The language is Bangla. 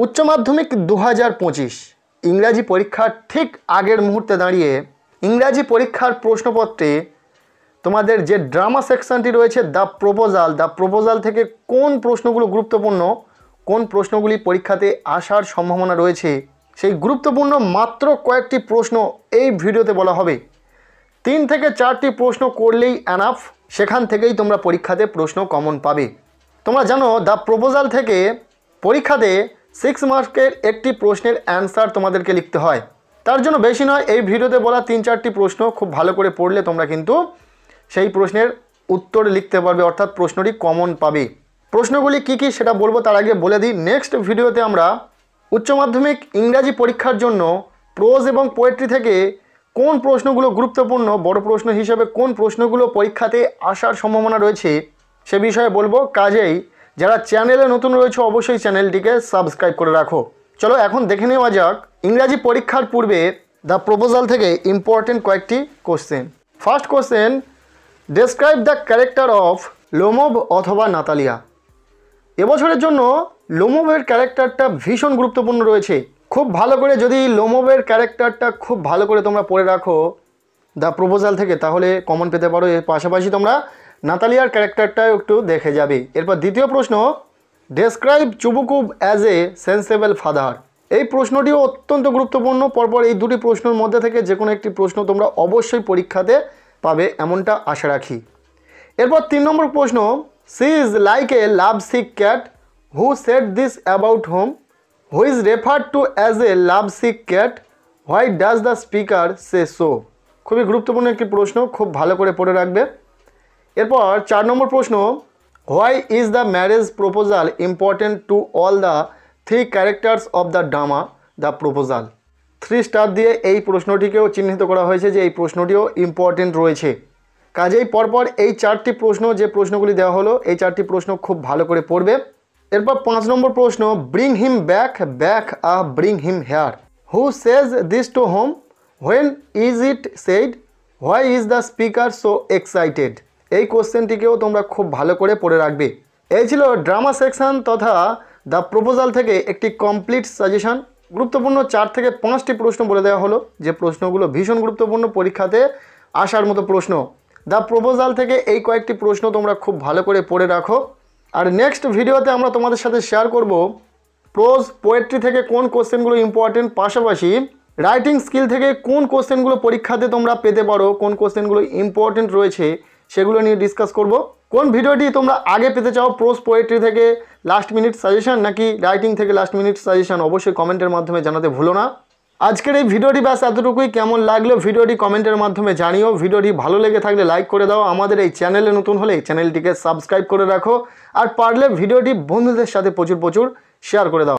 উচ্চ মাধ্যমিক 2025 ইংরাজি পরীক্ষার ঠিক আগের মুহূর্তে দাঁড়িয়ে ইংরাজি পরীক্ষার প্রশ্নপত্রে তোমাদের যে ড্রামা সেকশনটি রয়েছে দ্য প্রপোজাল থেকে কোন প্রশ্নগুলো গুরুত্বপূর্ণ, কোন প্রশ্নগুলি পরীক্ষাতে আসার সম্ভাবনা রয়েছে, সেই গুরুত্বপূর্ণ মাত্র কয়েকটি প্রশ্ন এই ভিডিওতে বলা হবে। 3 থেকে 4টি প্রশ্ন করলেই এনাফ, সেখান থেকেই তোমরা পরীক্ষাতে প্রশ্ন কমন পাবে। তোমরা জানো দ্য প্রপোজাল থেকে পরীক্ষাতে 6 মার্কের একটি প্রশ্নের অ্যান্সার তোমাদেরকে লিখতে হয়। তার জন্য বেশি নয়, এই ভিডিওতে বলা 3-4টি প্রশ্ন খুব ভালো করে পড়লে তোমরা কিন্তু সেই প্রশ্নের উত্তর লিখতে পারবে, অর্থাৎ প্রশ্নটি কমন পাবে। প্রশ্নগুলি কি কি সেটা বলবো, তার আগে বলে দিই নেক্সট ভিডিওতে আমরা উচ্চ মাধ্যমিক ইংরাজি পরীক্ষার জন্য প্রোজ এবং পোয়েট্রি থেকে কোন প্রশ্নগুলো গুরুত্বপূর্ণ, বড় প্রশ্ন হিসেবে কোন প্রশ্নগুলো পরীক্ষাতে আসার সম্ভাবনা রয়েছে সে বিষয়ে বলবো। কাজেই যারা চ্যানেলে নতুন রয়েছে অবশ্যই চ্যানেলটিকে সাবস্ক্রাইব করে রাখো। চলো এখন দেখে নেওয়া যাক ইংরাজি পরীক্ষার পূর্বে দ্য প্রপোজাল থেকে ইম্পর্টেন্ট কয়েকটি question. First question, describe the character of Lomov অথবা নাতালিয়া। এবছরের জন্য লোমোভের ক্যারেক্টারটা ভীষণ গুরুত্বপূর্ণ রয়েছে। খুব ভালো করে যদি লোমোভের ক্যারেক্টারটা খুব ভালো করে তোমরা পড়ে রাখো দ্য প্রপোজাল থেকে, তাহলে কমন পেতে পারো। এর পাশাপাশি তোমরা নাতালিয়ার ক্যারেক্টারটাও একটু দেখে যাবে। এরপর দ্বিতীয় প্রশ্ন, ডেসক্রাইব চুবুকুব অ্যাজ এ সেন্সেবল ফাদার। এই প্রশ্নটিও অত্যন্ত গুরুত্বপূর্ণ। পরপর এই দুটি প্রশ্নের মধ্যে থেকে যে কোনো একটি প্রশ্ন তোমরা অবশ্যই পরীক্ষাতে পাবে এমনটা আশা রাখি। এরপর 3 নম্বর প্রশ্ন, she is like a love sick cat who said this about home, who is referred to as a love sick cat, why does the speaker say so. খুবই গুরুত্বপূর্ণ একটি প্রশ্ন, খুব ভালো করে পড়ে রাখবে। এরপর 4 নম্বর প্রশ্ন, why is the marriage proposal important to all the 3 characters of the drama the proposal. 3 star দিয়ে এই প্রশ্নটিকেও চিহ্নিত করা হয়েছে যে এই প্রশ্নটিও ইম্পর্টেন্ট রয়েছে। কাজেই পরপর এই 4টি প্রশ্ন, যে প্রশ্নগুলি দেওয়া হলো এই 4টি প্রশ্ন খুব ভালো করে পড়বে। এরপর 5 নম্বর প্রশ্ন, bring him back bring him here, who says this to home, when is it said, why is the speaker so excited. এই কোশ্চেনটিকেও তোমরা খুব ভালো করে পড়ে রাখবে। এই ছিল ড্রামা সেকশন তথা দ্য প্রপোজাল থেকে একটি কমপ্লিট সাজেশন। গুরুত্বপূর্ণ 4 থেকে 5টি প্রশ্ন বলে দেওয়া হলো, যে প্রশ্নগুলো ভীষণ গুরুত্বপূর্ণ পরীক্ষাতে আসার মতো প্রশ্ন। দ্য প্রপোজাল থেকে এই কয়েকটি প্রশ্ন তোমরা খুব ভালো করে পড়ে রাখো। আর নেক্সট ভিডিওতে আমরা তোমাদের সাথে শেয়ার করব প্রোজ পোয়েট্রি থেকে কোন কোশ্চেনগুলো ইম্পর্টেন্ট, পাশাপাশি রাইটিং স্কিল থেকে কোন কোশ্চেনগুলো পরীক্ষাতে তোমরা পেতে পারো, কোন কোশ্চেনগুলো ইম্পর্টেন্ট রয়েছে সেগুলো নিয়ে ডিসকাস করব। কোন ভিডিওটি তোমরা আগে পেতে চাও, প্রোজ পোয়েট্রি থেকে লাস্ট মিনিট সাজেশন নাকি রাইটিং থেকে লাস্ট মিনিট সাজেশন, অবশ্যই কমেন্টের মাধ্যমে জানাতে ভুলো না। আজকের এই ভিডিওটি ব্যাস এতটুকুই। কেমন লাগলো ভিডিওটি কমেন্টের মাধ্যমে জানিও। ভিডিওটি ভালো লেগে থাকলে লাইক করে দাও। আমাদের এই চ্যানেলে নতুন হলে চ্যানেলটিকে সাবস্ক্রাইব করে রাখো। আর পারলে ভিডিওটি বন্ধুদের সাথে প্রচুর শেয়ার করে দাও।